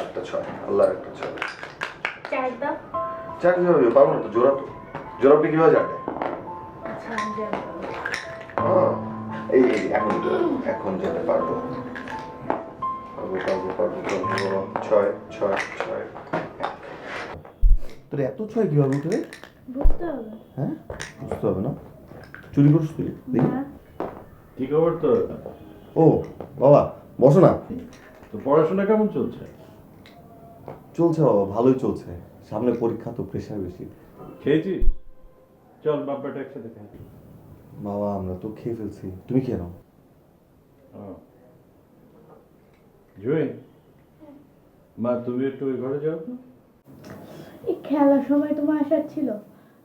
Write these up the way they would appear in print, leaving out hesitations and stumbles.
একটা ছয়, আল্লাহর একটা ছয়। চারটা। চার কিভাবে পারবো না তো, জোড়া তো। জোড়া আপনি কিভাবে জানেন? আচ্ছা আমি জানতাম। এই এখন যেতে পারবো। পারবো। ছয় ছয় ছয়। তোর এত ছয় কিভাবে উঠবে? বুঝতে হবে। হ্যাঁ, বুঝতে হবে না। চুরি করিস তুই? দেখি। না। কি খবর তোর? ও বাবা, বসো না। তো পড়াশোনা কেমন চলছে? চলছে বাবা, ভালোই চলছে। সামনে পরীক্ষা তো, প্রেশার বেশি। খেয়েছিস? চল বাপ্পাটা একসাথে খাই। বাবা আমরা তো খেয়ে ফেলছি, তুমি খেয়ে নাও। জুই, মা তুমি একটু ওই ঘরে যাও তো। এই খেলার সময় তোমার আসার ছিল।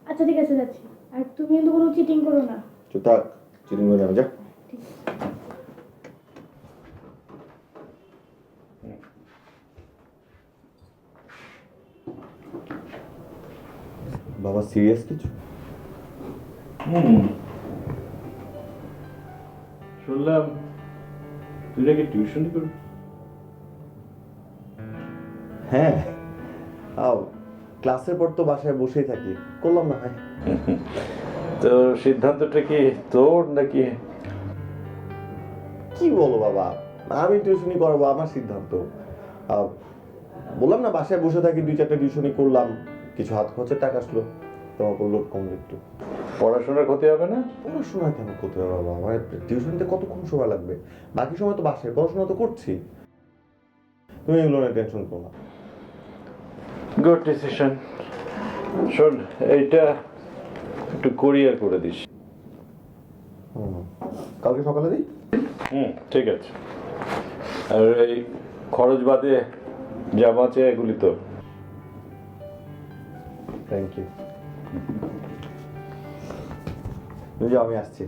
আচ্ছা ঠিক আছে যাচ্ছি। আর তুমি কিন্তু কোনো চিটিং করো না। চুপ থাক, চিটিং করে যাবে, যা। ঠিক আছে। বাবা সিরিয়াস কিছু? শুনলাম তুই নাকি টিউশন করবি। হ্যাঁ, ক্লাসের পর তো বাসায় বসেই থাকি, করলাম না হয়। তো সিদ্ধান্তটা কি তোর নাকি? কি বলো বাবা, আমি টিউশনি করবো, আমার সিদ্ধান্ত। বললাম না বাসায় বসে থাকি, 2-4টা টিউশনি করলাম, কিছু হাত খরচের টাকা আসলো, তোমার লোড কমলো একটু। পড়াশোনার ক্ষতি হবে না? পড়াশোনা কেন করতে হবে বাবা, আমার টিউশনিতে কতক্ষণ সময় লাগবে? বাকি সময় তো বাসায় পড়াশোনা তো করছি। তুমি এগুলো নিয়ে টেনশন করো না। Good decision. শোন, এইটা একটু কোরিয়ার করে দিস। কালকে সকালে দিই। ঠিক আছে। আর এই খরচ বাদে যা বাঁচে এগুলি তো। Thank you. আমি আসছি।